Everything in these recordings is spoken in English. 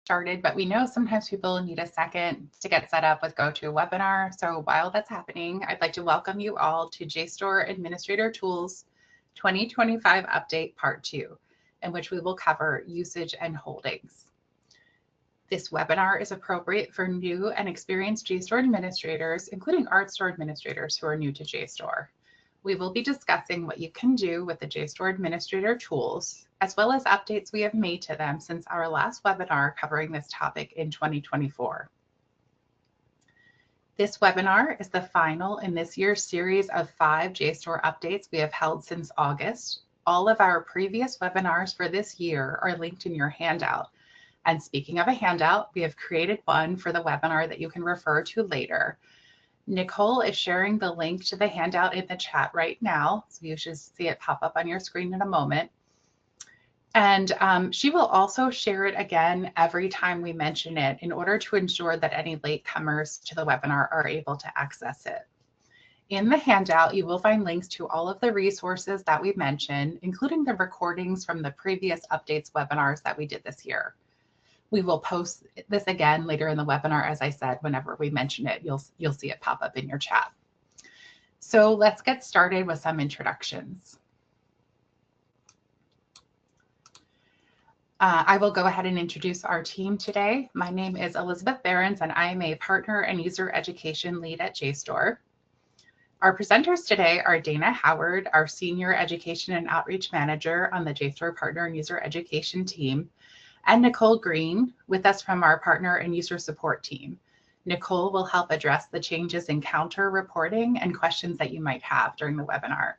started, but we know sometimes people need a second to get set up with GoToWebinar. So while that's happening, I'd like to welcome you all to JSTOR Administrator Tools 2025 Update Part 2, in which we will cover usage and holdings. This webinar is appropriate for new and experienced JSTOR administrators, including ArtStore administrators who are new to JSTOR. We will be discussing what you can do with the JSTOR Administrator tools, as well as updates we have made to them since our last webinar covering this topic in 2024. This webinar is the final in this year's series of 5 JSTOR updates we have held since August. All of our previous webinars for this year are linked in your handout. And speaking of a handout, we have created one for the webinar that you can refer to later. Nicole is sharing the link to the handout in the chat right now, so you should see it pop up on your screen in a moment. And she will also share it again every time we mention it in order to ensure that any latecomers to the webinar are able to access it. In the handout, you will find links to all of the resources that we mentioned, including the recordings from the previous updates webinars that we did this year. We will post this again later in the webinar, as I said, whenever we mention it, you'll see it pop up in your chat. So let's get started with some introductions. I will go ahead and introduce our team today. My name is Elizabeth Behrens, and I am a partner and user education lead at JSTOR. Our presenters today are Dana Howard, our Senior Education and Outreach Manager on the JSTOR Partner and User Education team, and Nicole Green with us from our partner and user support team. Nicole will help address the changes in counter reporting and questions that you might have during the webinar.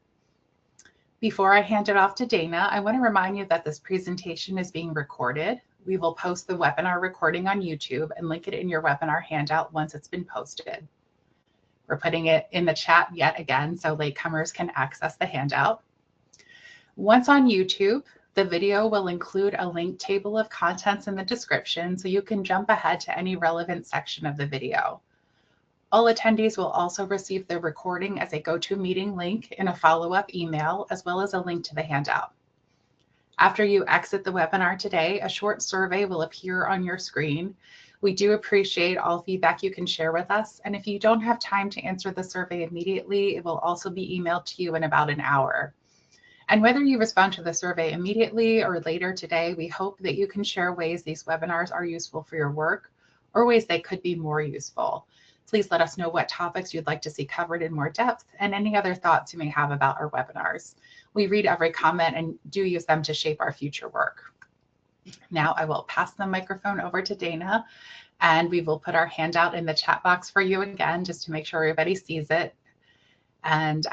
Before I hand it off to Dana, I want to remind you that this presentation is being recorded. We will post the webinar recording on YouTube and link it in your webinar handout once it's been posted. We're putting it in the chat yet again so latecomers can access the handout. Once on YouTube, the video will include a link table of contents in the description so you can jump ahead to any relevant section of the video. All attendees will also receive the recording as a GoToMeeting link in a follow-up email, as well as a link to the handout. After you exit the webinar today, a short survey will appear on your screen. We do appreciate all feedback you can share with us, and if you don't have time to answer the survey immediately, it will also be emailed to you in about an hour. And whether you respond to the survey immediately or later today, we hope that you can share ways these webinars are useful for your work or ways they could be more useful. Please let us know what topics you'd like to see covered in more depth and any other thoughts you may have about our webinars. We read every comment and do use them to shape our future work. Now I will pass the microphone over to Dana, and we will put our handout in the chat box for you again, just to make sure everybody sees it. And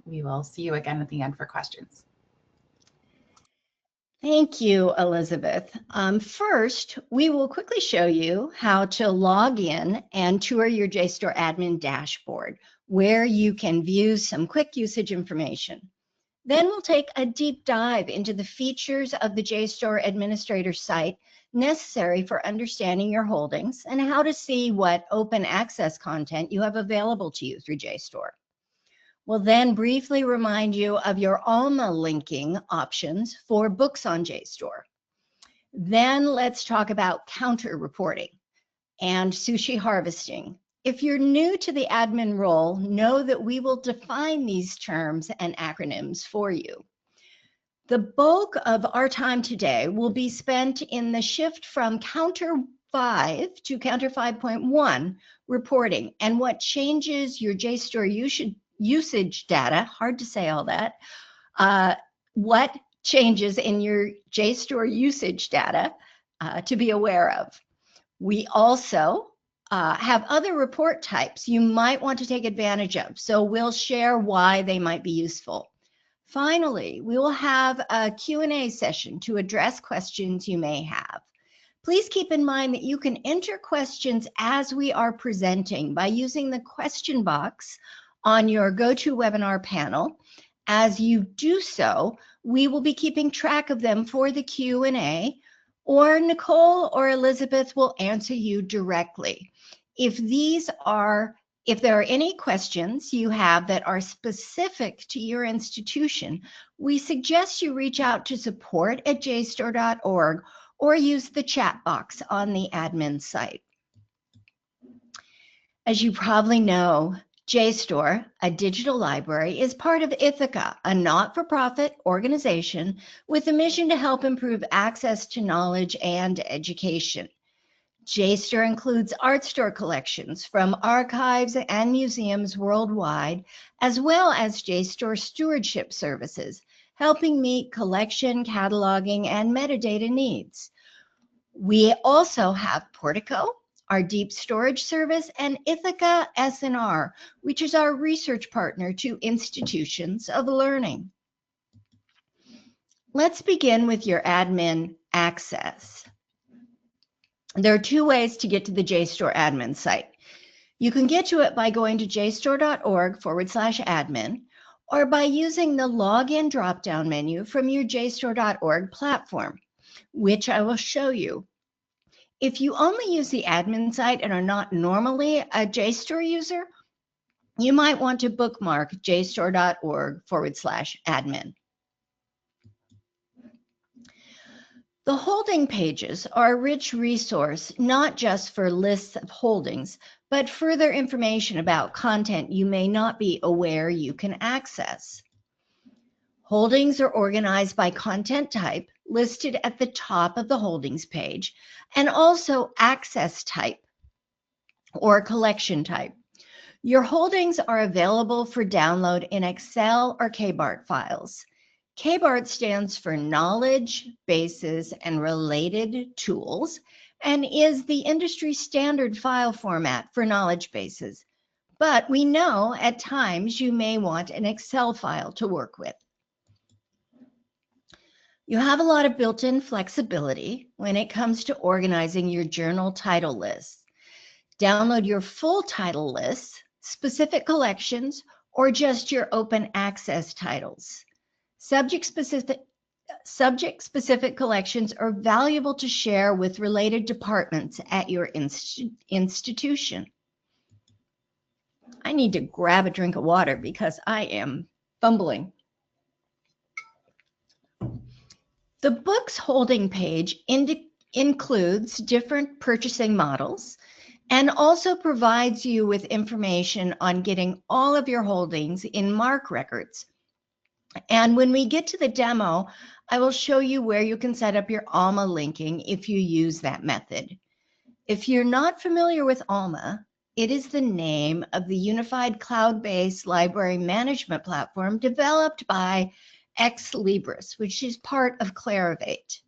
we will see you again at the end for questions. Thank you, Elizabeth. First, we will quickly show you how to log in and tour your JSTOR admin dashboard, where you can view some quick usage information. Then we'll take a deep dive into the features of the JSTOR administrator site necessary for understanding your holdings and how to see what open access content you have available to you through JSTOR. We'll then briefly remind you of your ALMA linking options for books on JSTOR. Then let's talk about counter reporting and sushi harvesting. If you're new to the admin role, know that we will define these terms and acronyms for you. The bulk of our time today will be spent in the shift from Counter 5 to Counter 5.1 reporting and what changes your JSTOR usage data, hard to say all that, what changes in your JSTOR usage data to be aware of. We also have other report types you might want to take advantage of, so we'll share why they might be useful. Finally, we will have a Q&A session to address questions you may have. Please keep in mind that you can enter questions as we are presenting by using the question box on your GoToWebinar panel. As you do so, we will be keeping track of them for the Q&A, or Nicole or Elizabeth will answer you directly. If there are any questions you have that are specific to your institution, we suggest you reach out to support@jstor.org or use the chat box on the admin site. As you probably know, JSTOR, a digital library, is part of Ithaca, a not-for-profit organization with a mission to help improve access to knowledge and education. JSTOR includes art store collections from archives and museums worldwide, as well as JSTOR stewardship services, helping meet collection, cataloging, and metadata needs. We also have Portico, our deep storage service, and Ithaca S&R, which is our research partner to institutions of learning. Let's begin with your admin access. There are two ways to get to the JSTOR admin site. You can get to it by going to jstor.org/admin or by using the login drop-down menu from your jstor.org platform, which I will show you. If you only use the admin site and are not normally a JSTOR user, you might want to bookmark jstor.org/admin. The holding pages are a rich resource, not just for lists of holdings, but further information about content you may not be aware you can access. Holdings are organized by content type, listed at the top of the holdings page, and also access type or collection type. Your holdings are available for download in Excel or KBART files. KBART stands for Knowledge, Bases, and Related Tools, and is the industry standard file format for knowledge bases. But we know at times you may want an Excel file to work with. You have a lot of built-in flexibility when it comes to organizing your journal title lists. Download your full title lists, specific collections, or just your open access titles. Subject-specific collections are valuable to share with related departments at your institution. I need to grab a drink of water because I am fumbling. The book's holding page includes different purchasing models and also provides you with information on getting all of your holdings in MARC records. And when we get to the demo, I will show you where you can set up your ALMA linking if you use that method. If you're not familiar with ALMA, it is the name of the unified cloud-based library management platform developed by Ex Libris, which is part of Clarivate.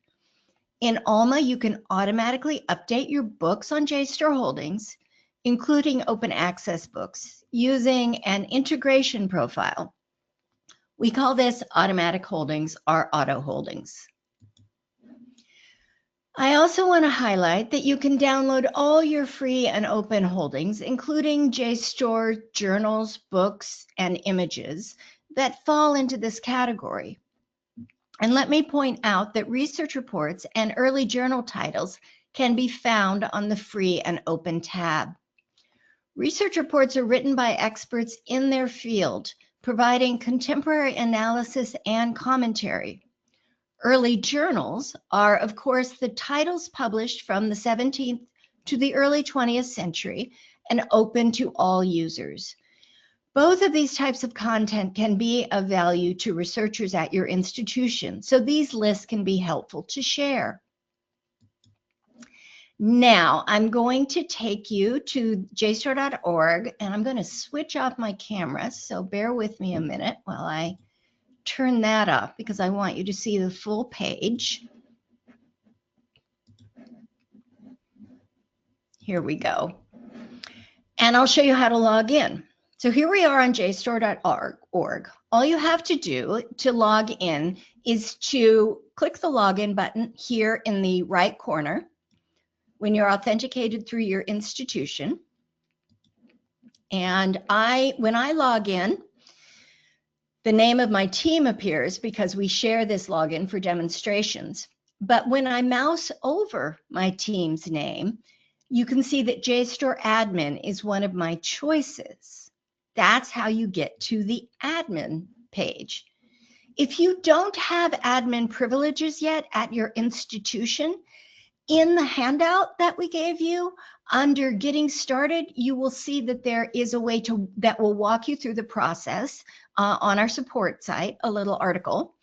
In ALMA, you can automatically update your books on JSTOR holdings, including open access books, using an integration profile. We call this automatic holdings or auto holdings. I also want to highlight that you can download all your free and open holdings, including JSTOR journals, books, and images that fall into this category. And let me point out that research reports and early journal titles can be found on the free and open tab. Research reports are written by experts in their field, providing contemporary analysis and commentary. Early journals are, of course, the titles published from the 17th to the early 20th century and open to all users. Both of these types of content can be of value to researchers at your institution, so these lists can be helpful to share. Now, I'm going to take you to jstor.org, and I'm going to switch off my camera, so bear with me a minute while I turn that up because I want you to see the full page. Here we go. And I'll show you how to log in. So here we are on jstor.org. All you have to do to log in is to click the login button here in the right corner when you're authenticated through your institution. And when I log in, the name of my team appears because we share this login for demonstrations. But when I mouse over my team's name, you can see that JSTOR admin is one of my choices. That's how you get to the admin page. If you don't have admin privileges yet at your institution, in the handout that we gave you, under Getting Started, you will see that there is a way that will walk you through the process on our support site, a little article.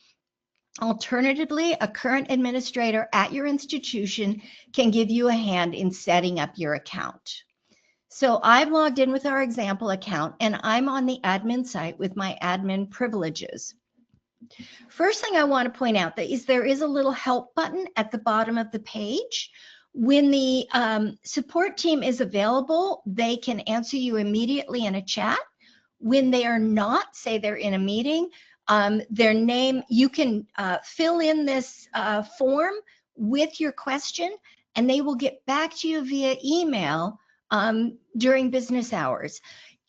Alternatively, a current administrator at your institution can give you a hand in setting up your account. So I've logged in with our example account, and I'm on the admin site with my admin privileges. First thing I want to point out is there is a little help button at the bottom of the page. When the support team is available, they can answer you immediately in a chat. When they are not, say they're in a meeting, their name, you can fill in this form with your question, and they will get back to you via email during business hours.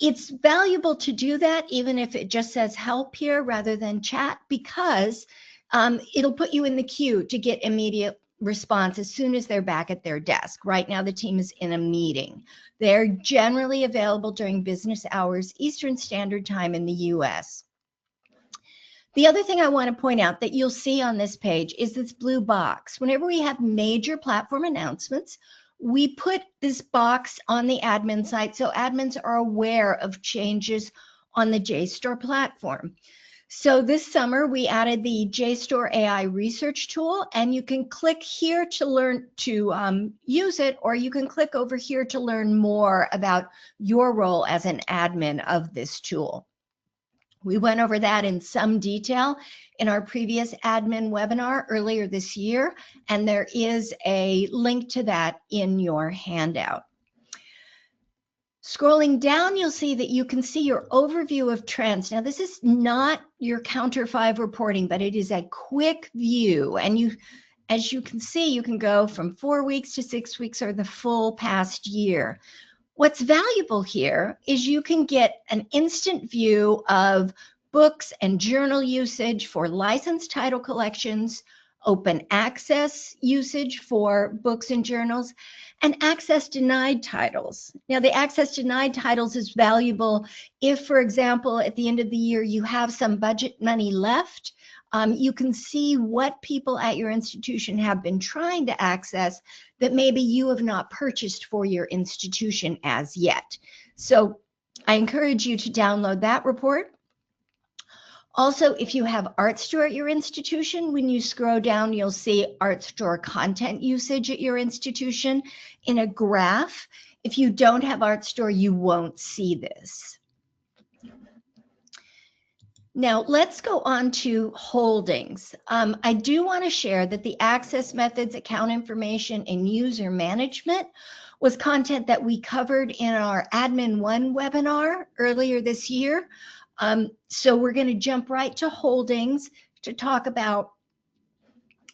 It's valuable to do that, even if it just says help here rather than chat, because it'll put you in the queue to get immediate response as soon as they're back at their desk. Right now, the team is in a meeting. They're generally available during business hours, Eastern Standard Time in the US. The other thing I want to point out that you'll see on this page is this blue box. Whenever we have major platform announcements, we put this box on the admin site so admins are aware of changes on the JSTOR platform. So this summer, we added the JSTOR AI research tool, and you can click here to learn to use it, or you can click over here to learn more about your role as an admin of this tool. We went over that in some detail in our previous admin webinar earlier this year, and there is a link to that in your handout. Scrolling down, you'll see that you can see your overview of trends. Now, this is not your Counter 5 reporting, but it is a quick view. And as you can see, you can go from 4 weeks to 6 weeks or the full past year. What's valuable here is you can get an instant view of books and journal usage for licensed title collections, open access usage for books and journals, and access denied titles. Now, the access denied titles is valuable if, for example, at the end of the year, you have some budget money left. You can see what people at your institution have been trying to access that maybe you have not purchased for your institution as yet. So I encourage you to download that report. Also, if you have ArtStore at your institution, when you scroll down, you'll see ArtStore content usage at your institution in a graph. If you don't have ArtStore, you won't see this. Now, let's go on to holdings. I do want to share that the access methods, account information, and user management was content that we covered in our Admin 1 webinar earlier this year. So we're going to jump right to holdings to talk about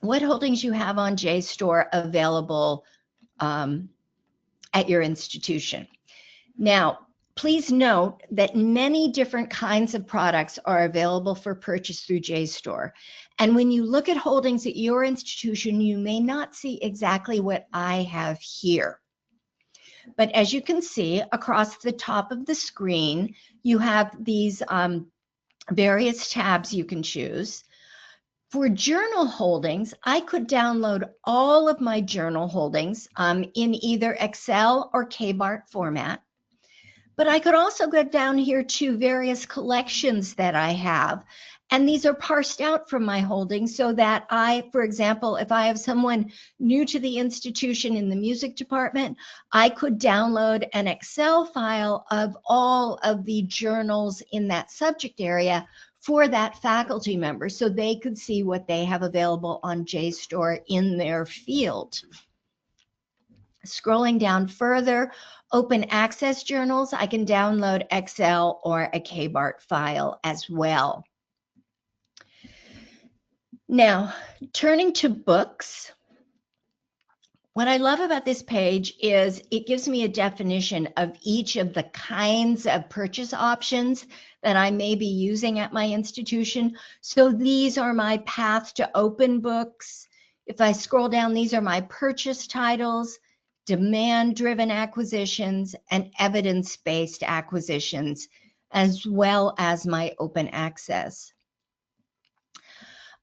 what holdings you have on JSTOR available at your institution. Now, please note that many different kinds of products are available for purchase through JSTOR. And when you look at holdings at your institution, you may not see exactly what I have here. But as you can see across the top of the screen, you have these various tabs you can choose. For journal holdings, I could download all of my journal holdings in either Excel or KBART format. But I could also go down here to various collections that I have. And these are parsed out from my holdings so that for example, if I have someone new to the institution in the music department, I could download an Excel file of all of the journals in that subject area for that faculty member so they could see what they have available on JSTOR in their field. Scrolling down further, open access journals, I can download Excel or a KBART file as well. Now, turning to books, what I love about this page is it gives me a definition of each of the kinds of purchase options that I may be using at my institution. So these are my path to open books. If I scroll down, these are my purchase titles, demand-driven acquisitions, and evidence-based acquisitions, as well as my open access.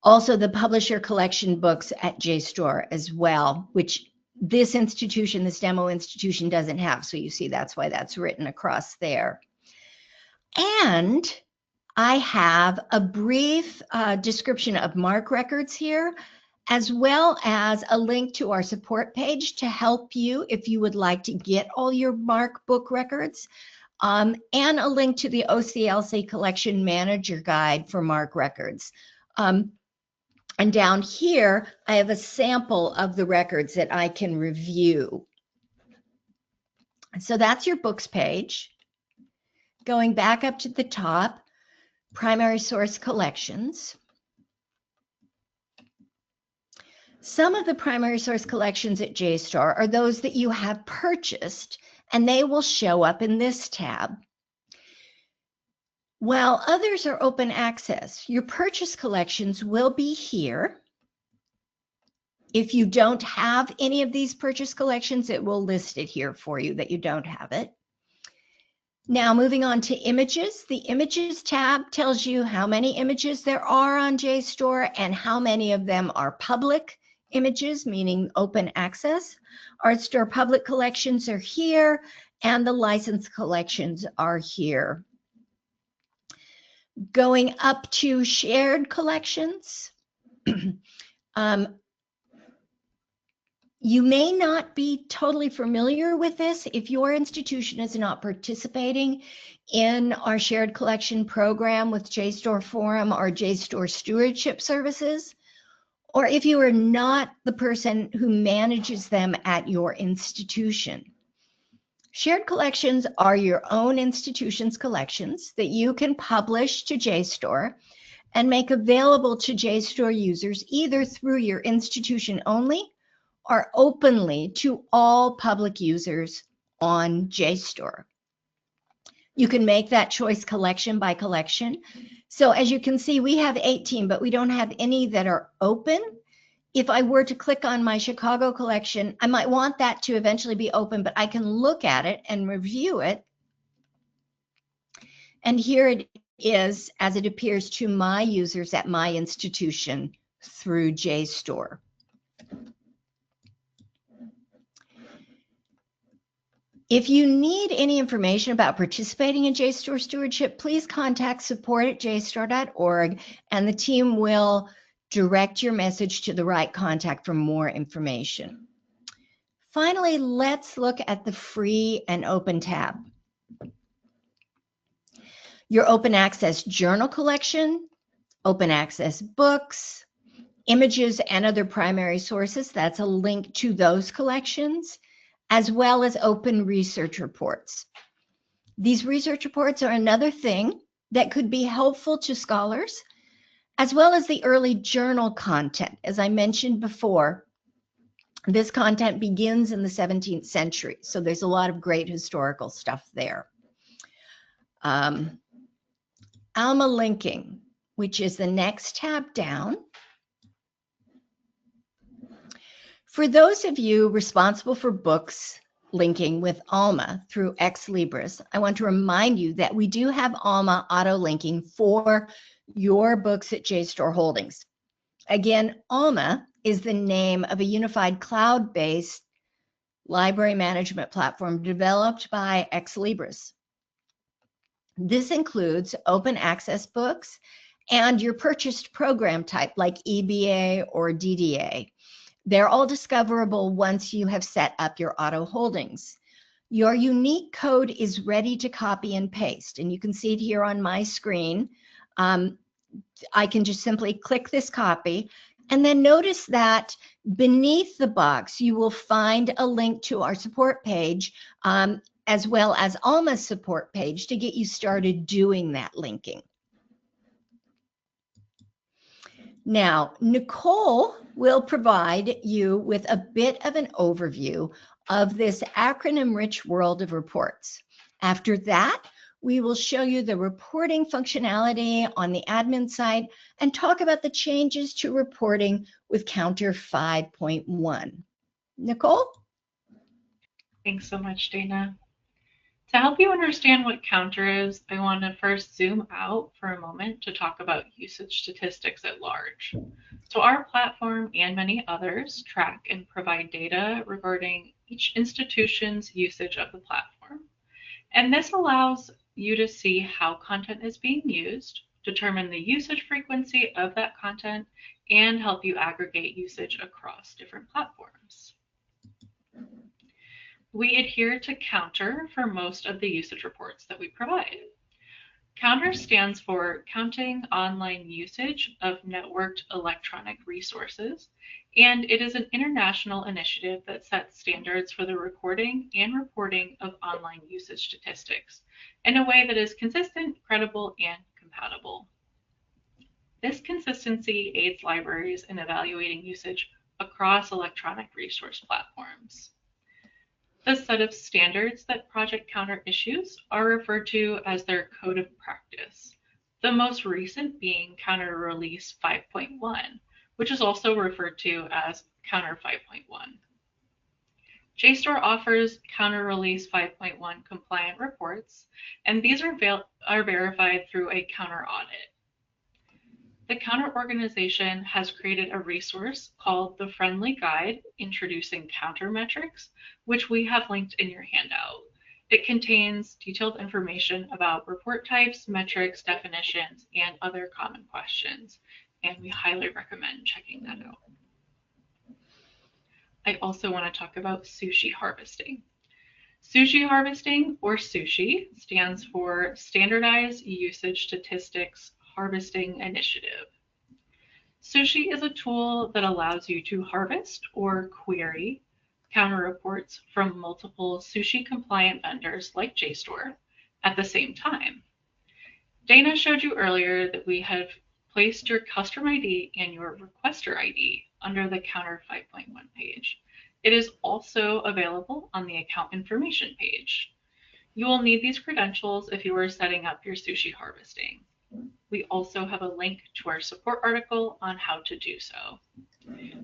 Also, the publisher collection books at JSTOR as well, which this institution, this demo institution, doesn't have. So you see that's why that's written across there. And I have a brief description of MARC records here, as well as a link to our support page to help you if you would like to get all your MARC book records, and a link to the OCLC Collection Manager Guide for MARC records. And down here, I have a sample of the records that I can review. So that's your books page. Going back up to the top, primary source collections. Some of the primary source collections at JSTOR are those that you have purchased, and they will show up in this tab. While others are open access, your purchase collections will be here. If you don't have any of these purchase collections, it will list it here for you that you don't have it. Now, moving on to images, the images tab tells you how many images there are on JSTOR and how many of them are public images, meaning open access. ArtStore public collections are here, and the licensed collections are here. Going up to shared collections, you may not be totally familiar with this if your institution is not participating in our shared collection program with JSTOR Forum or JSTOR Stewardship Services, or if you are not the person who manages them at your institution. Shared collections are your own institution's collections that you can publish to JSTOR and make available to JSTOR users either through your institution only or openly to all public users on JSTOR. You can make that choice collection by collection. So as you can see, we have 18, but we don't have any that are open. If I were to click on my Chicago collection, I might want that to eventually be open, but I can look at it and review it. And here it is as it appears to my users at my institution through JSTOR. If you need any information about participating in JSTOR Stewardship, please contact support@jstor.org, and the team will direct your message to the right contact for more information. Finally, let's look at the free and open tab. Your open access journal collection, open access books, images and other primary sources, that's a link to those collections, as well as open research reports. These research reports are another thing that could be helpful to scholars, as well as the early journal content. As I mentioned before, this content begins in the 17th century, so there's a lot of great historical stuff there. Alma linking, which is the next tab down. For those of you responsible for books linking with Alma through Ex Libris, I want to remind you that we do have Alma auto linking for your books at JSTOR Holdings. Again, Alma is the name of a unified cloud-based library management platform developed by Ex Libris. This includes open access books and your purchased program type like EBA or DDA. They're all discoverable once you have set up your auto holdings. Your unique code is ready to copy and paste, and you can see it here on my screen. I can just simply click this copy, and then notice that beneath the box, you will find a link to our support page, as well as Alma's support page to get you started doing that linking. Now, Nicole will provide you with a bit of an overview of this acronym-rich world of reports. After that, we will show you the reporting functionality on the admin side and talk about the changes to reporting with Counter 5.1. Nicole? Thanks so much, Dana. To help you understand what Counter is, I want to first zoom out for a moment to talk about usage statistics at large. So our platform and many others track and provide data regarding each institution's usage of the platform. And this allows you to see how content is being used, determine the usage frequency of that content, and help you aggregate usage across different platforms. We adhere to Counter for most of the usage reports that we provide. Counter stands for Counting Online Usage of Networked Electronic Resources, and it is an international initiative that sets standards for the recording and reporting of online usage statistics in a way that is consistent, credible, and compatible. This consistency aids libraries in evaluating usage across electronic resource platforms. The set of standards that Project Counter issues are referred to as their code of practice, the most recent being Counter Release 5.1, which is also referred to as Counter 5.1. JSTOR offers Counter Release 5.1 compliant reports, and these are verified through a Counter audit. The Counter organization has created a resource called the Friendly Guide Introducing Counter Metrics, which we have linked in your handout. It contains detailed information about report types, metrics, definitions, and other common questions, and we highly recommend checking that out. I also want to talk about sushi harvesting. Sushi harvesting, or SUSHI, stands for Standardized Usage Statistics Harvesting Initiative. SUSHI is a tool that allows you to harvest or query counter reports from multiple SUSHI compliant vendors like JSTOR at the same time. Dana showed you earlier that we have placed your customer ID and your requester ID under the Counter 5.1 page. It is also available on the account information page. You will need these credentials if you are setting up your sushi harvesting. We also have a link to our support article on how to do so.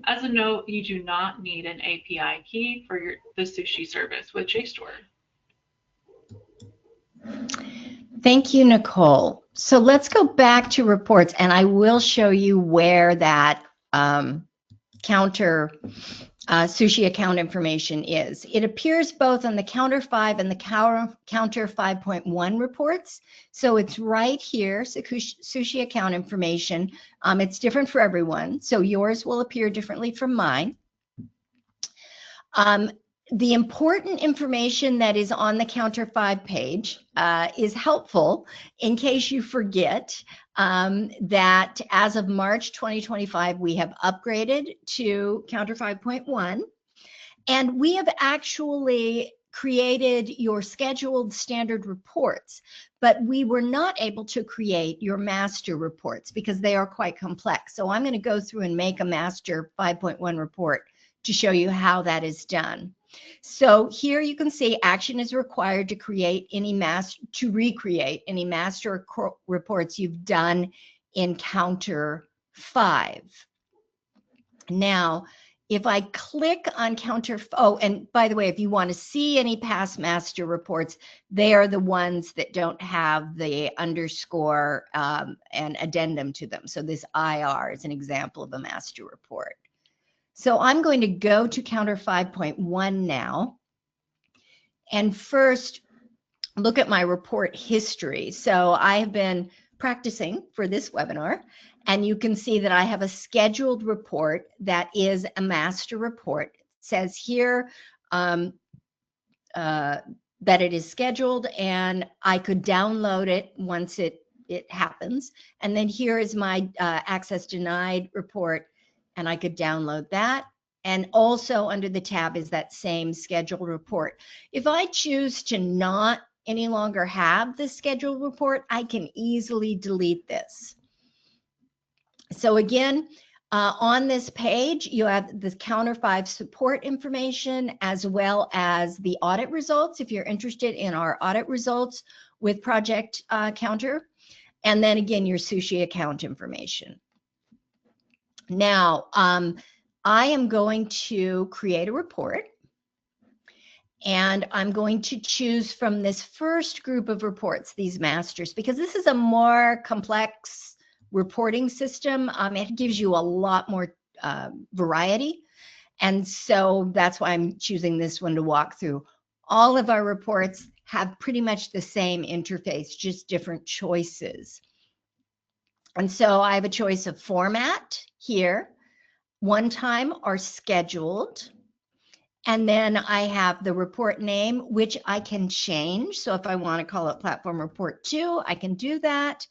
As a note, you do not need an API key for the sushi service with JSTOR. Thank you, Nicole. So let's go back to reports, and I will show you where that Counter sushi account information is. It appears both on the Counter 5 and the Counter 5.1 reports. So it's right here, sushi account information. It's different for everyone, so yours will appear differently from mine. The important information that is on the Counter 5 page is helpful in case you forget that as of March 2025, we have upgraded to Counter 5.1, and we have actually created your scheduled standard reports, but we were not able to create your master reports because they are quite complex. So I'm going to go through and make a master 5.1 report to show you how that is done. So here you can see action is required to create any recreate any master reports you've done in Counter 5. Now, if I click on Counter, oh, and by the way, if you want to see any past master reports, they are the ones that don't have the underscore and addendum to them. So this IR is an example of a master report. So I'm going to go to Counter 5.1 now. And first, look at my report history. So I have been practicing for this webinar, and you can see that I have a scheduled report that is a master report. It says here that it is scheduled, and I could download it once it happens. And then here is my access denied report, and I could download that. And also under the tab is that same scheduled report. If I choose to not any longer have the scheduled report, I can easily delete this. So again, on this page, you have the Counter 5 support information as well as the audit results, if you're interested in our audit results with Project Counter. And then again, your sushi account information. Now, I am going to create a report. And I'm going to choose from this first group of reports, these masters, because this is a more complex reporting system. It gives you a lot more variety. And so that's why I'm choosing this one to walk through. All of our reports have pretty much the same interface, just different choices. And so I have a choice of format here, one time or scheduled. And then I have the report name, which I can change. So if I want to call it Platform Report 2, I can do that.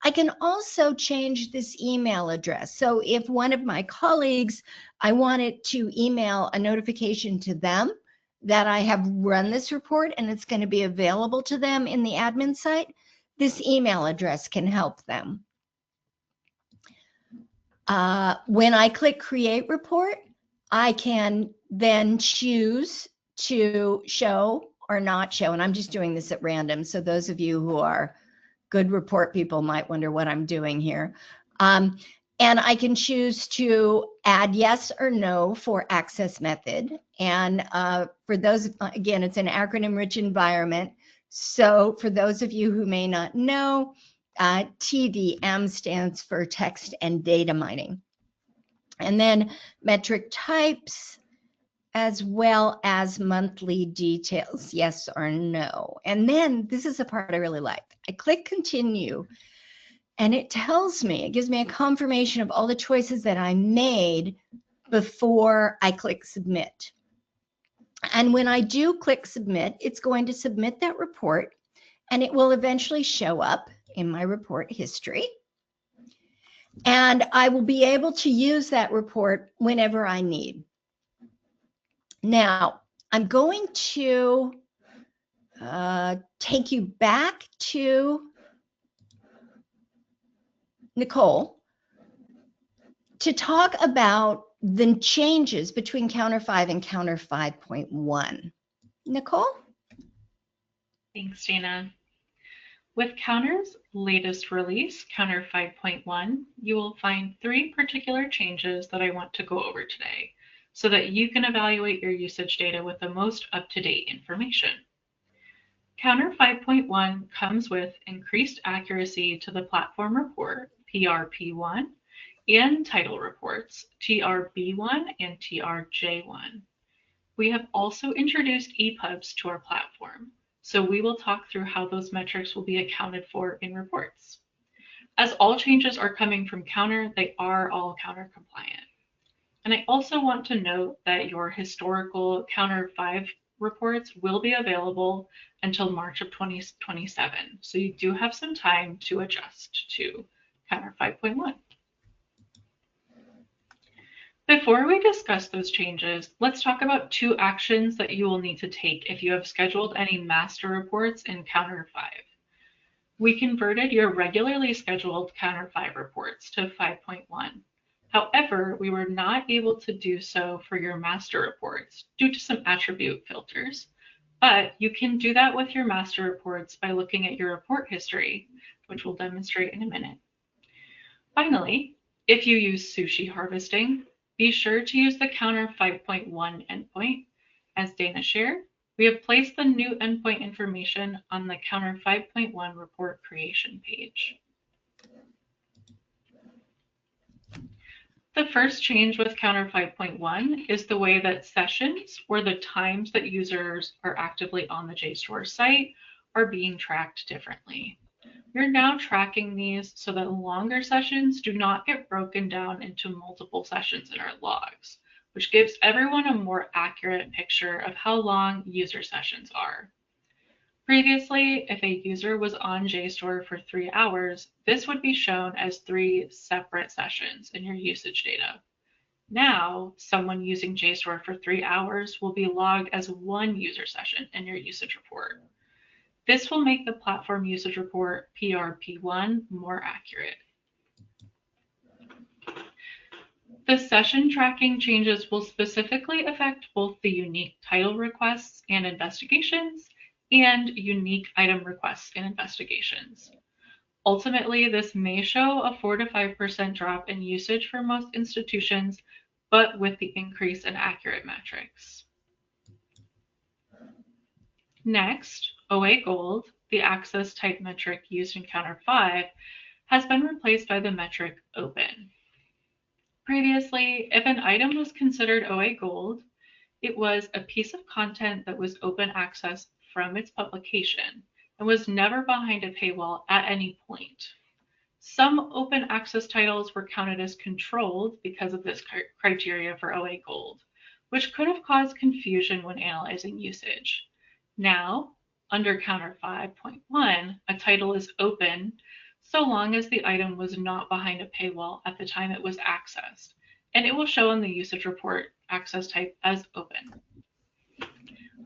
I can also change this email address. So if one of my colleagues, I wanted to email a notification to them that I have run this report and it's going to be available to them in the admin site, this email address can help them. When I click Create Report, I can then choose to show or not show, and I'm just doing this at random. So those of you who are good report people might wonder what I'm doing here. And I can choose to add yes or no for access method. And for those, again, it's an acronym-rich environment. So for those of you who may not know, TDM stands for text and data mining. And then metric types, as well as monthly details, yes or no. And then this is the part I really like. I click continue and it tells me, it gives me a confirmation of all the choices that I made before I click submit. And when I do click submit, it's going to submit that report and it will eventually show up in my report history. And I will be able to use that report whenever I need. Now, I'm going to take you back to Nicole to talk about the changes between Counter 5 and Counter 5.1. Nicole? Thanks, Dana. With Counter's latest release, Counter 5.1, you will find 3 particular changes that I want to go over today so that you can evaluate your usage data with the most up-to-date information. Counter 5.1 comes with increased accuracy to the platform report, PRP1, and title reports, TRB1 and TRJ1. We have also introduced EPUBs to our platform, so we will talk through how those metrics will be accounted for in reports. As all changes are coming from Counter, they are all Counter compliant. And I also want to note that your historical Counter 5 reports will be available until March of 2027. So you do have some time to adjust to Counter 5.1. Before we discuss those changes, let's talk about 2 actions that you will need to take if you have scheduled any master reports in Counter 5. We converted your regularly scheduled Counter 5 reports to 5.1. However, we were not able to do so for your master reports due to some attribute filters, but you can do that with your master reports by looking at your report history, which we'll demonstrate in a minute. Finally, if you use sushi harvesting, be sure to use the Counter 5.1 endpoint. As Dana shared, we have placed the new endpoint information on the Counter 5.1 report creation page. The first change with Counter 5.1 is the way that sessions, or the times that users are actively on the JSTOR site, are being tracked differently. We're now tracking these so that longer sessions do not get broken down into multiple sessions in our logs, which gives everyone a more accurate picture of how long user sessions are. Previously, if a user was on JSTOR for 3 hours, this would be shown as 3 separate sessions in your usage data. Now, someone using JSTOR for 3 hours will be logged as 1 user session in your usage report. This will make the platform usage report, PRP1, more accurate. The session tracking changes will specifically affect both the unique title requests and investigations and unique item requests and investigations. Ultimately, this may show a 4 to 5% drop in usage for most institutions, but with the increase in accurate metrics. Next, OA Gold, the access type metric used in Counter 5, has been replaced by the metric Open. Previously, if an item was considered OA Gold, it was a piece of content that was open access from its publication and was never behind a paywall at any point. Some open access titles were counted as controlled because of this criteria for OA Gold, which could have caused confusion when analyzing usage. Now, under Counter 5.1, a title is open so long as the item was not behind a paywall at the time it was accessed, and it will show in the usage report access type as open.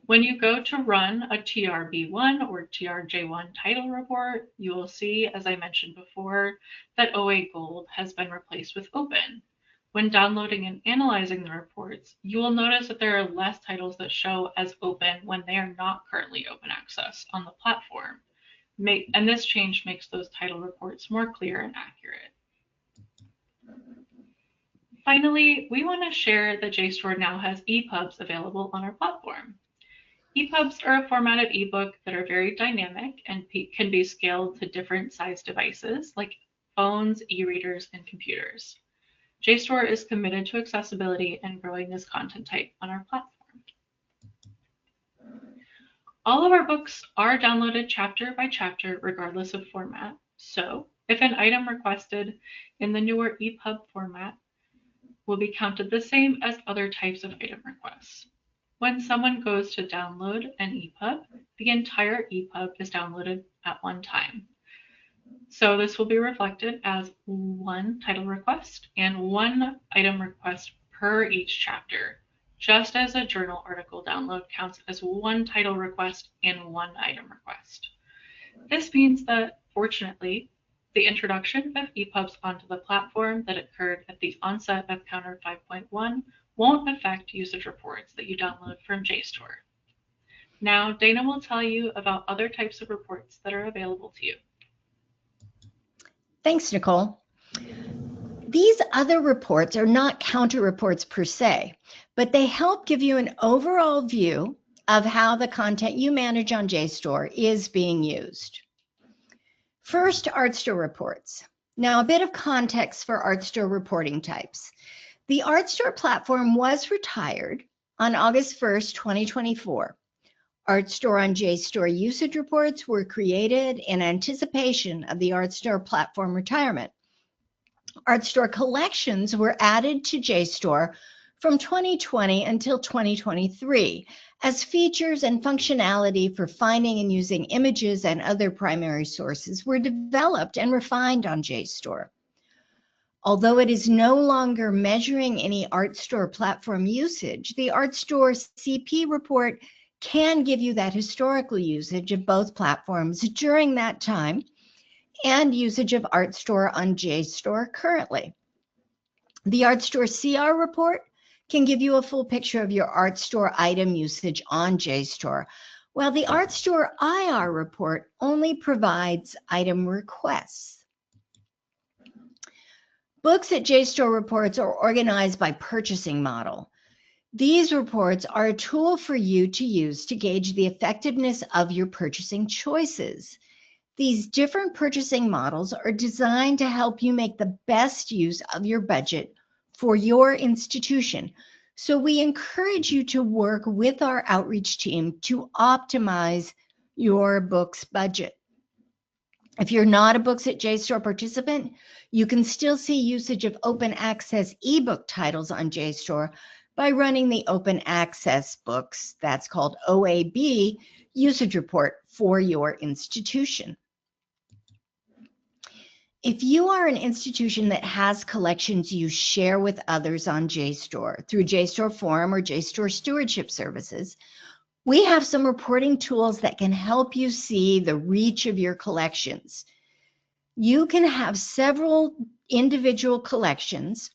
When you go to run a TRB1 or TRJ1 title report, you will see, as I mentioned before, that OA Gold has been replaced with open. When downloading and analyzing the reports, you will notice that there are less titles that show as open when they are not currently open access on the platform. And this change makes those title reports more clear and accurate. Finally, we want to share that JSTOR now has EPUBs available on our platform. EPUBs are a format of ebook that are very dynamic and can be scaled to different size devices like phones, e-readers, and computers. JSTOR is committed to accessibility and growing this content type on our platform. All of our books are downloaded chapter by chapter regardless of format. So if an item requested in the newer EPUB format will be counted the same as other types of item requests. When someone goes to download an EPUB, the entire EPUB is downloaded at one time. So this will be reflected as one title request and one item request per each chapter, just as a journal article download counts as one title request and one item request. This means that, fortunately, the introduction of EPUBs onto the platform that occurred at the onset of Counter 5.1 won't affect usage reports that you download from JSTOR. Now, Dana will tell you about other types of reports that are available to you. Thanks, Nicole. These other reports are not counter reports per se, but they help give you an overall view of how the content you manage on JSTOR is being used. First, ArtStore reports. Now, a bit of context for ArtStore reporting types. The ArtStore platform was retired on August 1st, 2024. ArtStore on JSTOR usage reports were created in anticipation of the ArtStore platform retirement. ArtStore collections were added to JSTOR from 2020 until 2023 as features and functionality for finding and using images and other primary sources were developed and refined on JSTOR. Although it is no longer measuring any ArtStore platform usage, the ArtStore CP report can give you that historical usage of both platforms during that time and usage of ArtStore on JSTOR currently. The ArtStore CR report can give you a full picture of your ArtStore item usage on JSTOR, while the ArtStore IR report only provides item requests. Books at JSTOR reports are organized by purchasing model. These reports are a tool for you to use to gauge the effectiveness of your purchasing choices. These different purchasing models are designed to help you make the best use of your budget for your institution. So we encourage you to work with our outreach team to optimize your book's budget. If you're not a Books at JSTOR participant, you can still see usage of open access ebook titles on JSTOR by running the open access books, that's called OAB, usage report for your institution. If you are an institution that has collections you share with others on JSTOR through JSTOR Forum or JSTOR Stewardship Services, we have some reporting tools that can help you see the reach of your collections. You can have several individual collections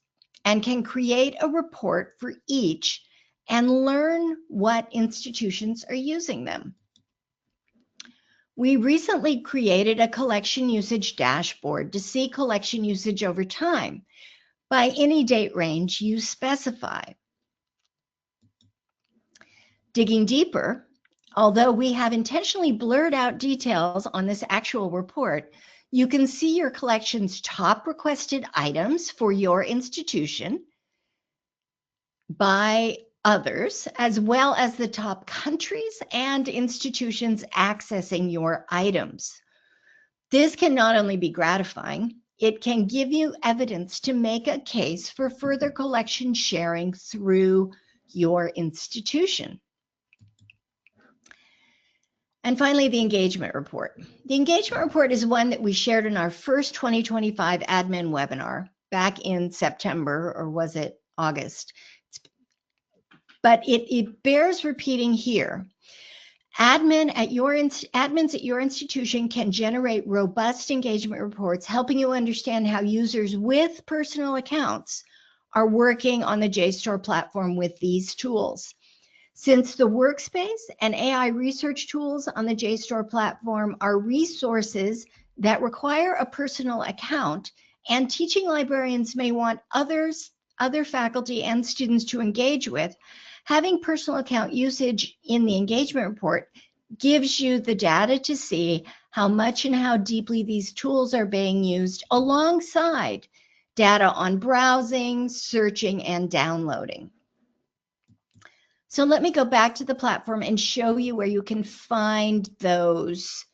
and can create a report for each and learn what institutions are using them. We recently created a collection usage dashboard to see collection usage over time by any date range you specify. Digging deeper, Although we have intentionally blurred out details on this actual report, you can see your collection's top requested items for your institution by others, as well as the top countries and institutions accessing your items. This can not only be gratifying, it can give you evidence to make a case for further collection sharing through your institution. And finally, the engagement report. The engagement report is one that we shared in our first 2025 admin webinar back in September, or was it August? But it bears repeating here. Admins at your institution can generate robust engagement reports, helping you understand how users with personal accounts are working on the JSTOR platform with these tools. Since the workspace and AI research tools on the JSTOR platform are resources that require a personal account, and teaching librarians may want other faculty and students to engage with, having personal account usage in the engagement report gives you the data to see how much and how deeply these tools are being used alongside data on browsing, searching, and downloading. So let me go back to the platform and show you where you can find those.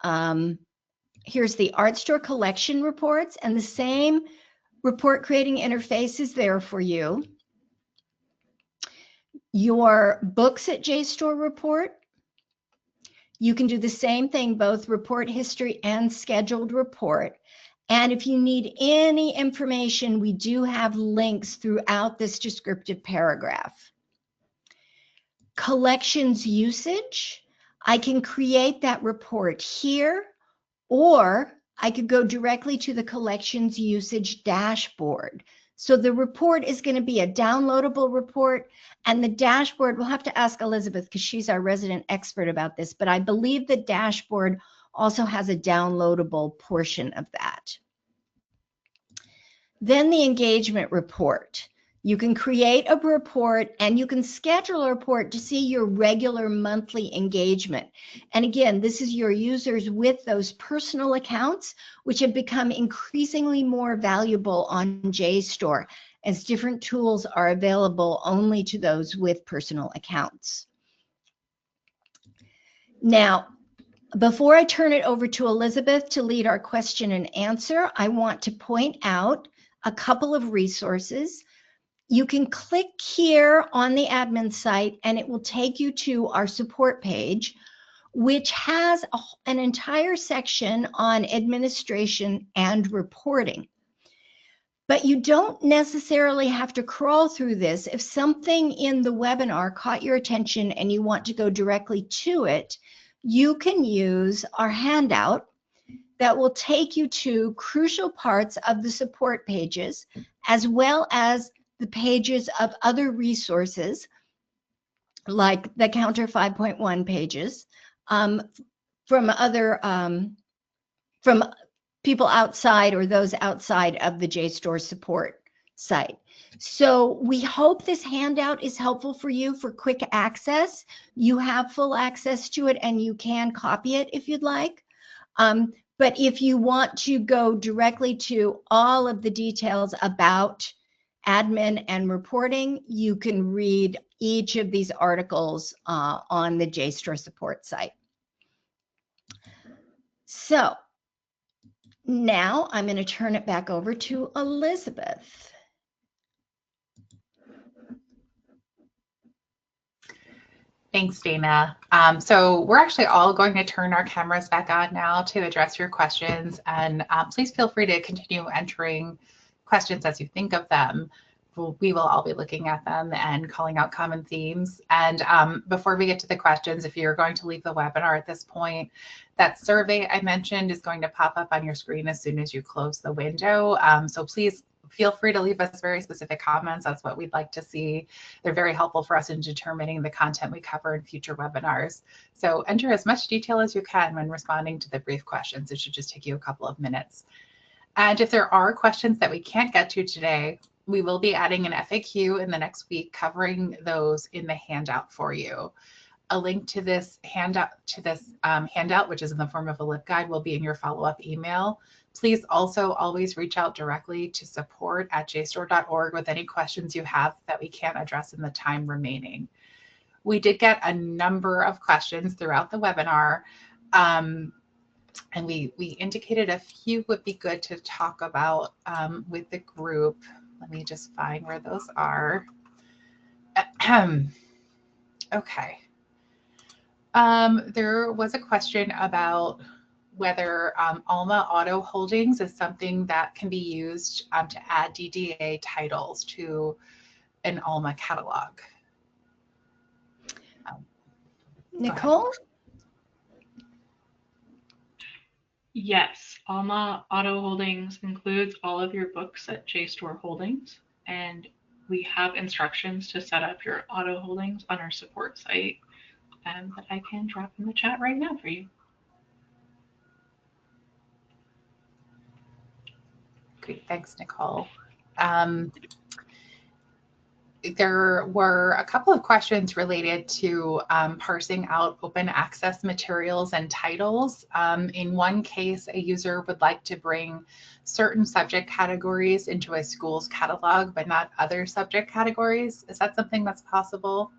Here's the ArtStore collection reports, and the same report creating interface is there for you. Your Books at JSTOR report, you can do the same thing, both report history and scheduled report. And if you need any information, we do have links throughout this descriptive paragraph. Collections usage, I can create that report here, or I could go directly to the collections usage dashboard. So the report is going to be a downloadable report, and the dashboard, we'll have to ask Elizabeth because she's our resident expert about this, but I believe the dashboard also has a downloadable portion of that. Then the engagement report. You can create a report and you can schedule a report to see your regular monthly engagement. And again, this is your users with those personal accounts, which have become increasingly more valuable on JSTOR, as different tools are available only to those with personal accounts. Now, before I turn it over to Elizabeth to lead our question and answer, I want to point out a couple of resources. You can click here on the admin site and it will take you to our support page, which has an entire section on administration and reporting. But you don't necessarily have to crawl through this. If something in the webinar caught your attention and you want to go directly to it, you can use our handout that will take you to crucial parts of the support pages, as well as the pages of other resources like the Counter 5.1 pages from people outside or those outside of the JSTOR support site. So we hope this handout is helpful for you for quick access. You have full access to it and you can copy it if you'd like. But if you want to go directly to all of the details about admin and reporting, you can read each of these articles on the JSTOR support site. So now I'm going to turn it back over to Elizabeth. Thanks, Dana. So we're actually all going to turn our cameras back on now to address your questions, and please feel free to continue entering questions as you think of them. We will all be looking at them and calling out common themes. And before we get to the questions, if you're going to leave the webinar at this point, that survey I mentioned is going to pop up on your screen as soon as you close the window. So please feel free to leave us very specific comments. That's what we'd like to see. They're very helpful for us in determining the content we cover in future webinars. So enter as much detail as you can when responding to the brief questions. It should just take you a couple of minutes. And if there are questions that we can't get to today, we will be adding an FAQ in the next week covering those in the handout for you. A link to this handout, which is in the form of a LibGuide, will be in your follow-up email. Please also always reach out directly to support@jstor.org with any questions you have that we can't address in the time remaining. We did get a number of questions throughout the webinar, and we indicated a few would be good to talk about with the group. Let me just find where those are. Okay. There was a question about whether Alma Auto Holdings is something that can be used to add DDA titles to an Alma catalog. Nicole? Yes, Alma Auto Holdings includes all of your books at JSTOR Holdings, and we have instructions to set up your auto holdings on our support site that I can drop in the chat right now for you. Great, thanks, Nicole. There were a couple of questions related to parsing out open access materials and titles. In one case, a user would like to bring certain subject categories into a school's catalog, but not other subject categories. Is that something that's possible?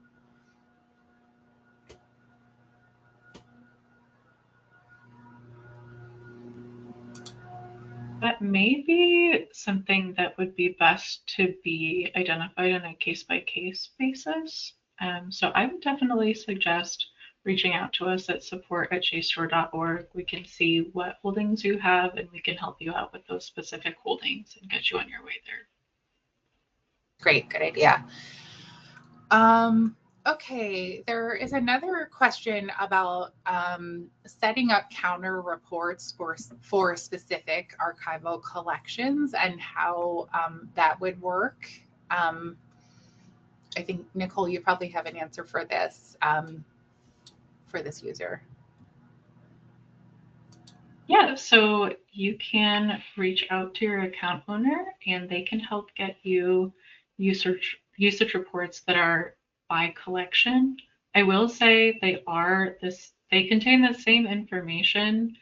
That may be something that would be best to be identified on a case-by-case basis. So I would definitely suggest reaching out to us at support@jstor.org. We can see what holdings you have, and we can help you out with those specific holdings and get you on your way there. Great, good idea. Okay, there is another question about setting up counter reports for specific archival collections and how that would work. I think, Nicole, you probably have an answer for this user. Yeah, so you can reach out to your account owner and they can help get you usage reports that are by collection. I will say they contain the same information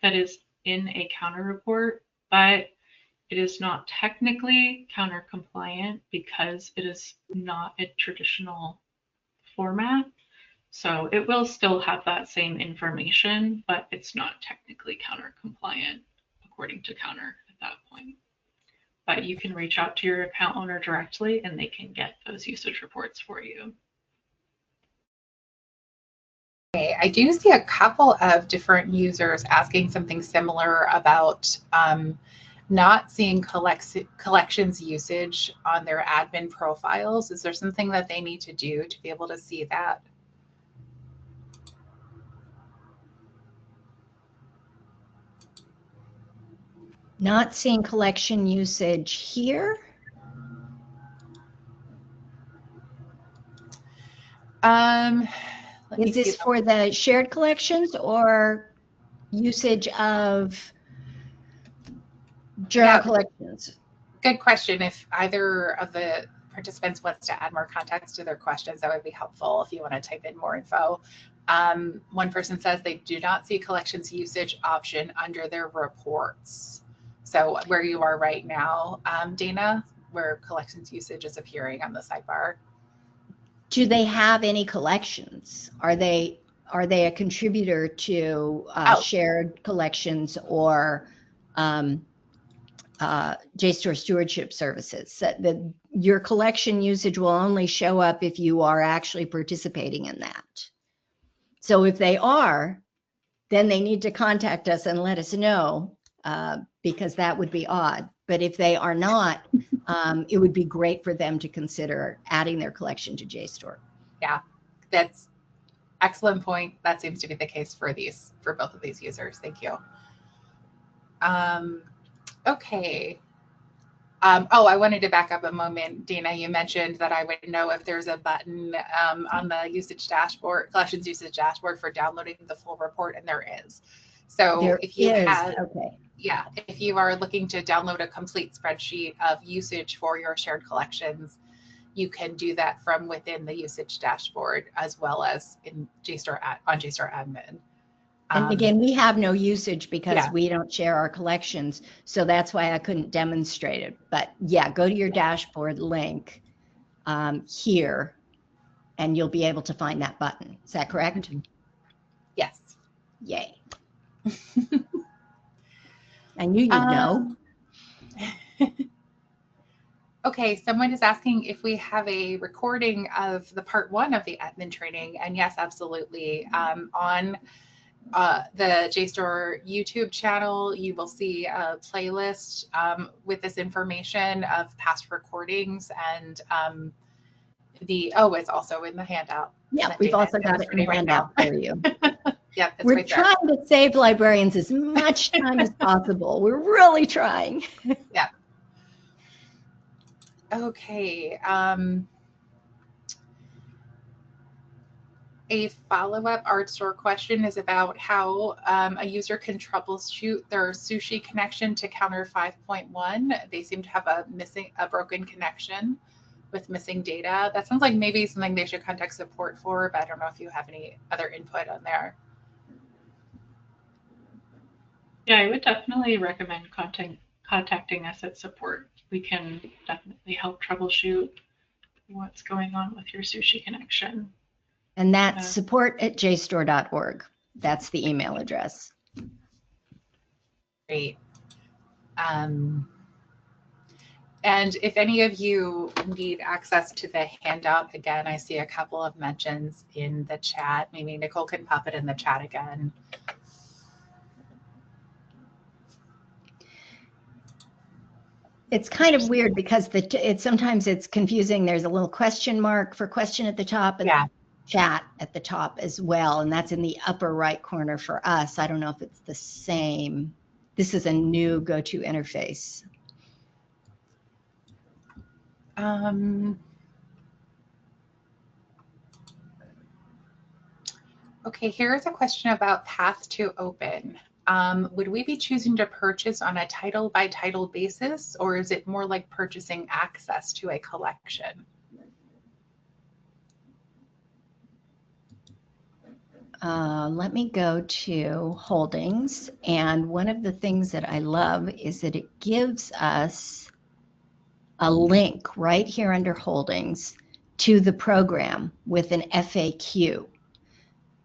that is in a counter report, but it is not technically counter compliant because it is not a traditional format. So it will still have that same information, but it's not technically counter compliant according to counter at that point. But you can reach out to your account owner directly and they can get those usage reports for you. Okay, I do see a couple of different users asking something similar about not seeing collections usage on their admin profiles. Is there something that they need to do to be able to see that? Not seeing collection usage here. Is this for the shared collections or usage of journal collections? Good question. If either of the participants wants to add more context to their questions, that would be helpful if you want to type in more info. One person says they do not see collections usage option under their reports. So where you are right now, Dana, where collections usage is appearing on the sidebar. Do they have any collections? Are they a contributor to shared collections or JSTOR stewardship services? That your collection usage will only show up if you are actually participating in that. So if they are, then they need to contact us and let us know because that would be odd. But if they are not, it would be great for them to consider adding their collection to JSTOR. Yeah, that's excellent point. That seems to be the case for both of these users. Thank you. Okay. Oh, I wanted to back up a moment. Dana, you mentioned that I would know if there's a button on the usage dashboard, collections usage dashboard for downloading the full report, and there is. So if you are looking to download a complete spreadsheet of usage for your shared collections, you can do that from within the usage dashboard as well as in JSTOR on JSTOR admin. And again, we have no usage because Yeah. we don't share our collections. So that's why I couldn't demonstrate it. But yeah, go to your dashboard link here and you'll be able to find that button. Is that correct? Yes. Yay. I knew you'd know. Okay, someone is asking if we have a recording of the part 1 of the admin training, and yes, absolutely. On the JSTOR YouTube channel, you will see a playlist with this information of past recordings, and it's also in the handout. Yeah, we've also got it in the handout for you. Yeah, it's We're right there. trying to save librarians as much time as possible. We're really trying. Yeah. Okay. A follow-up ArtStore question is about how a user can troubleshoot their sushi connection to counter 5.1. They seem to have a broken connection with missing data. That sounds like maybe something they should contact support for, but I don't know if you have any other input on there. Yeah, I would definitely recommend contacting us at support. We can definitely help troubleshoot what's going on with your sushi connection. And that's support@jstor.org. That's the email address. Great. And if any of you need access to the handout, again, I see a couple of mentions in the chat. Maybe Nicole can pop it in the chat again. It's kind of weird because sometimes it's confusing. There's a little question mark for question at the top and chat at the top as well. And that's in the upper right corner for us. I don't know if it's the same. This is a new go-to interface. Okay, here's a question about path to open. Would we be choosing to purchase on a title by title basis, or is it more like purchasing access to a collection? Let me go to holdings. And one of the things that I love is that it gives us a link right here under holdings to the program with an FAQ.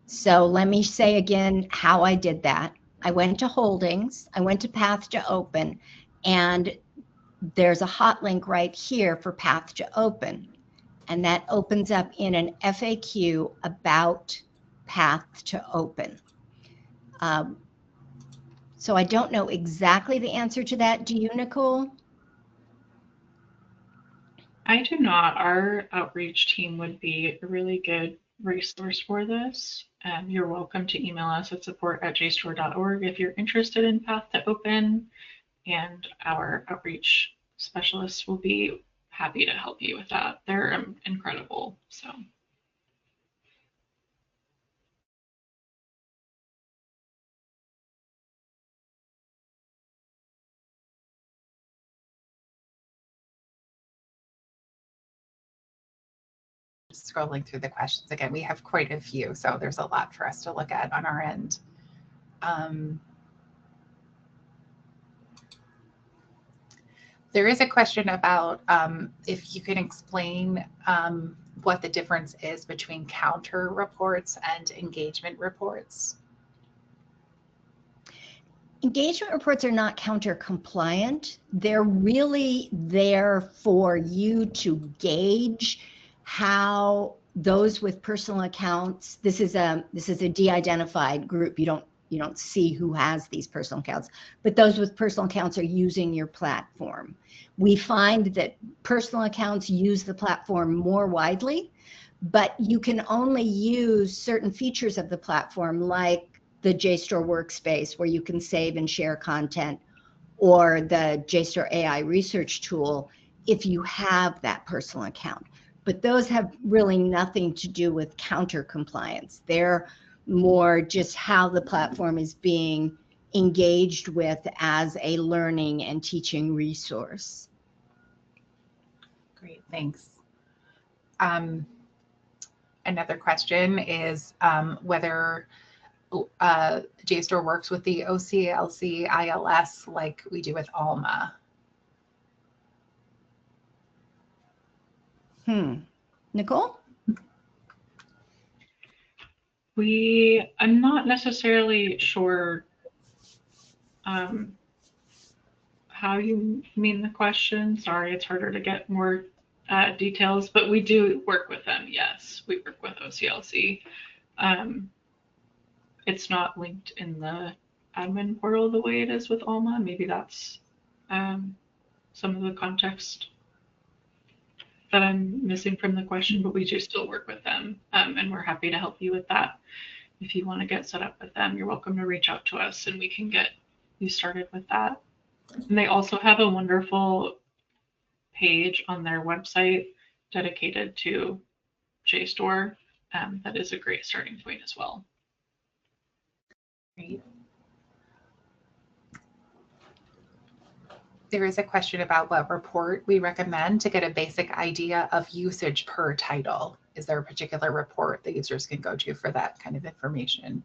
So let me say again how I did that. I went to holdings, I went to path to open, and there's a hot link right here for path to open. And that opens up in an FAQ about path to open. So I don't know exactly the answer to that. Do you, Nicole? I do not. Our outreach team would be a really good resource for this. You're welcome to email us at support@jstor.org if you're interested in Path to Open, and our outreach specialists will be happy to help you with that. They're incredible. So. Scrolling through the questions again, we have quite a few, so there's a lot for us to look at on our end. There is a question about if you can explain what the difference is between counter reports and engagement reports. Engagement reports are not counter compliant. They're really there for you to gauge how those with personal accounts, this is a de-identified group. You don't see who has these personal accounts, but those with personal accounts are using your platform. We find that personal accounts use the platform more widely, but you can only use certain features of the platform, like the JSTOR workspace where you can save and share content, or the JSTOR AI research tool if you have that personal account. But those have really nothing to do with counter compliance. They're more just how the platform is being engaged with as a learning and teaching resource. Great, thanks. Another question is whether JSTOR works with the OCLC ILS like we do with ALMA. Nicole? I'm not necessarily sure how you mean the question. Sorry, it's harder to get more details, but we do work with them. Yes, we work with OCLC. It's not linked in the admin portal the way it is with Alma. Maybe that's some of the context that I'm missing from the question, but we do still work with them, and we're happy to help you with that. If you want to get set up with them, you're welcome to reach out to us and we can get you started with that. And they also have a wonderful page on their website dedicated to JSTOR. That is a great starting point as well. Great. There is a question about what report we recommend to get a basic idea of usage per title. Is there a particular report that users can go to for that kind of information?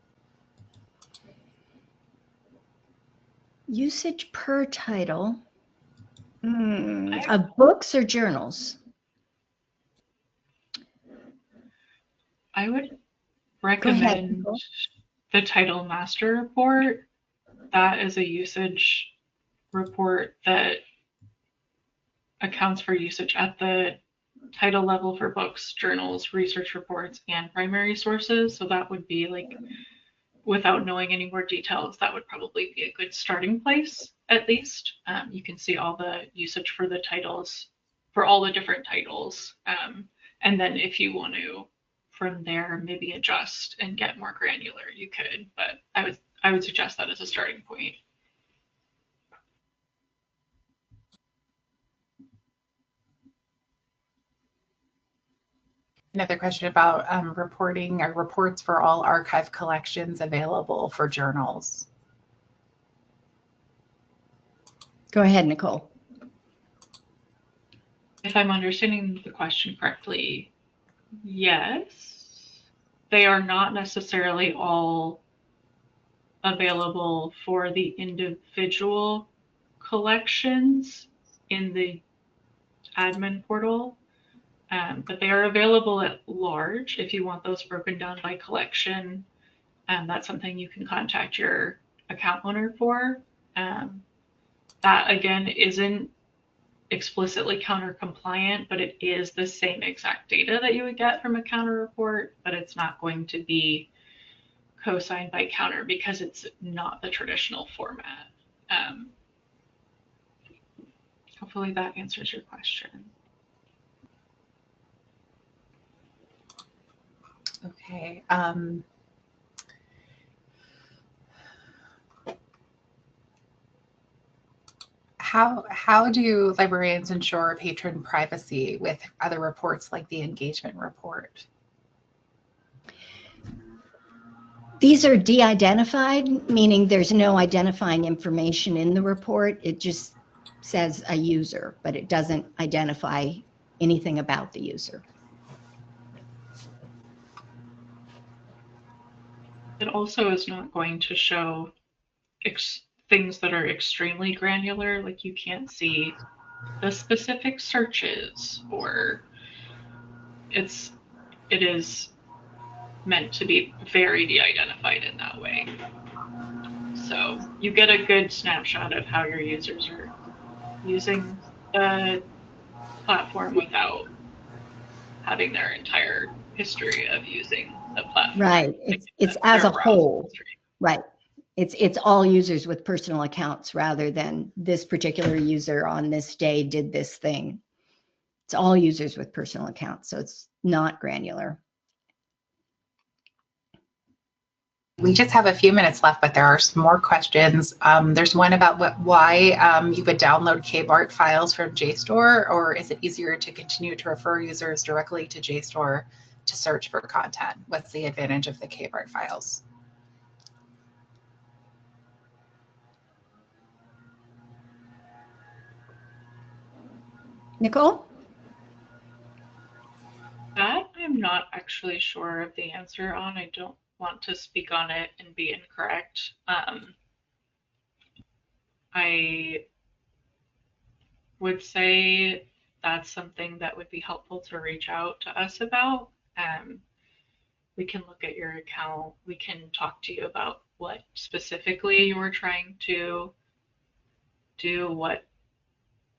Usage per title of books or journals? I would recommend the Title Master Report. That is a usage report that accounts for usage at the title level for books, journals, research reports, and primary sources. So that would be like, without knowing any more details, that would probably be a good starting place, at least. You can see all the usage for the titles, for all the different titles. And then if you want to, from there, maybe adjust and get more granular, you could. But I would suggest that as a starting point. Another question about reporting or reports for all archive collections available for journals. Go ahead, Nicole. If I'm understanding the question correctly, yes. They are not necessarily all available for the individual collections in the admin portal. But they are available at large if you want those broken down by collection. That's something you can contact your account owner for. That again isn't explicitly counter compliant, but it is the same exact data that you would get from a counter report, but it's not going to be co-signed by counter because it's not the traditional format. Hopefully that answers your question. Okay. How do librarians ensure patron privacy with other reports like the engagement report? These are de-identified, meaning there's no identifying information in the report. It just says a user, but it doesn't identify anything about the user. It also is not going to show things that are extremely granular, like you can't see the specific searches, or it is meant to be very de-identified in that way. So you get a good snapshot of how your users are using the platform without having their entire history of using the platform. Right. It's as a whole. History. Right. It's all users with personal accounts rather than this particular user on this day did this thing. It's all users with personal accounts, so it's not granular. We just have a few minutes left, but there are some more questions. There's one about why you would download KBART files from JSTOR, or is it easier to continue to refer users directly to JSTOR to search for content? What's the advantage of the KBART files? Nicole? That I'm not actually sure of the answer on. I don't want to speak on it and be incorrect. I would say that's something that would be helpful to reach out to us about. Um, we can look at your account. We can talk to you about what specifically you were trying to do, what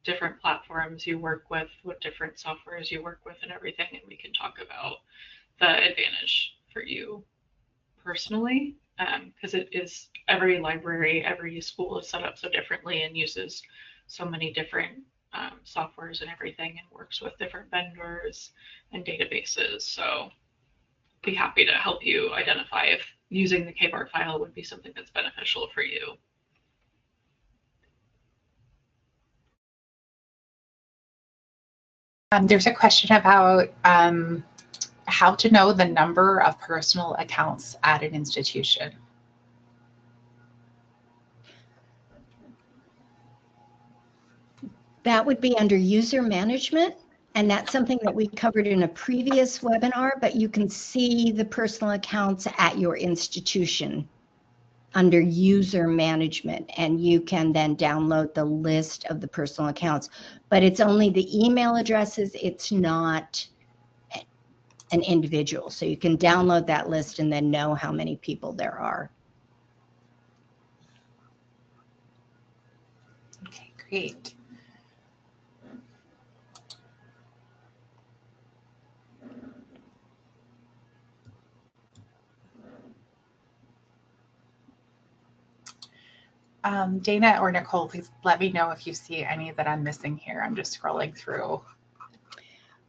different platforms you work with, what different softwares you work with, and everything. And we can talk about the advantage for you personally, because it is every library, every school is set up so differently and uses so many different softwares and everything and works with different vendors and databases. So be happy to help you identify if using the KBART file would be something that's beneficial for you. There's a question about how to know the number of personal accounts at an institution. That would be under user management, and that's something that we covered in a previous webinar, but you can see the personal accounts at your institution under user management, and you can then download the list of the personal accounts, but it's only the email addresses. It's not an individual. So you can download that list and then know how many people there are. Okay, great. Dana or Nicole, please let me know if you see any that I'm missing here. I'm just scrolling through.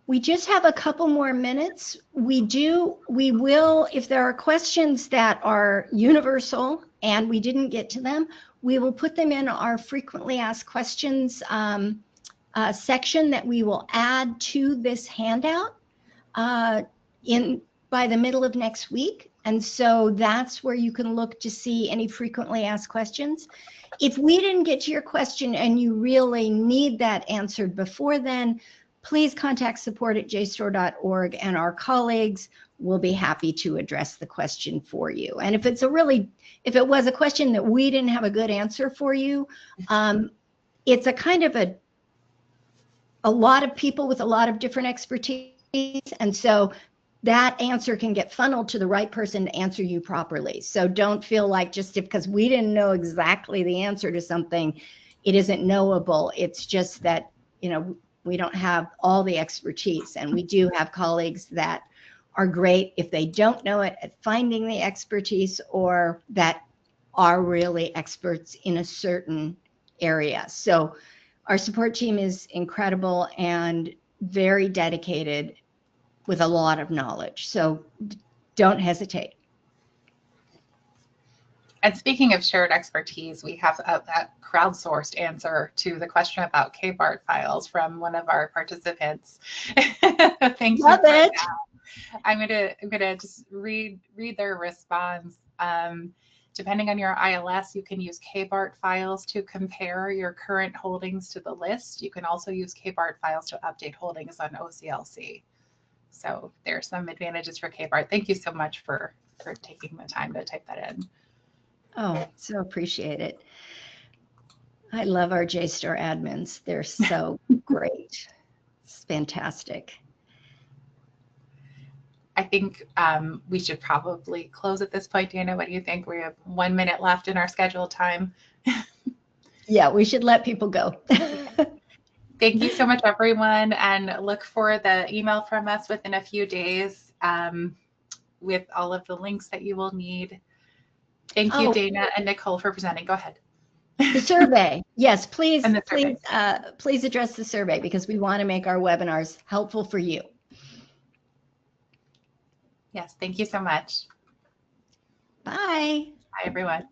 We just have a couple more minutes. We will, if there are questions that are universal and we didn't get to them, we will put them in our frequently asked questions section that we will add to this handout by the middle of next week. And so that's where you can look to see any frequently asked questions. If we didn't get to your question and you really need that answered before then, please contact support@jstor.org and our colleagues will be happy to address the question for you. And if it was a question that we didn't have a good answer for you, it's a kind of a lot of people with a lot of different expertise. And so that answer can get funneled to the right person to answer you properly. So don't feel like just because we didn't know exactly the answer to something, it isn't knowable. It's just that, we don't have all the expertise, and we do have colleagues that are great if they don't know it at finding the expertise, or that are really experts in a certain area. So our support team is incredible and very dedicated with a lot of knowledge. So don't hesitate. And speaking of shared expertise, we have that crowdsourced answer to the question about KBART files from one of our participants. Thank you. Love it. I'm gonna just read their response. Depending on your ILS, you can use KBART files to compare your current holdings to the list. You can also use KBART files to update holdings on OCLC. So there's some advantages for KBART. Thank you so much for taking the time to type that in. Oh, so appreciate it. I love our JSTOR admins. They're so great. It's fantastic. I think we should probably close at this point. Dana, what do you think? We have 1 minute left in our scheduled time. Yeah, we should let people go. Thank you so much, everyone, and look for the email from us within a few days with all of the links that you will need. Thank you, Dana and Nicole, for presenting. Go ahead. The survey. Yes, please address the survey, because we want to make our webinars helpful for you. Yes, thank you so much. Bye. Bye, everyone.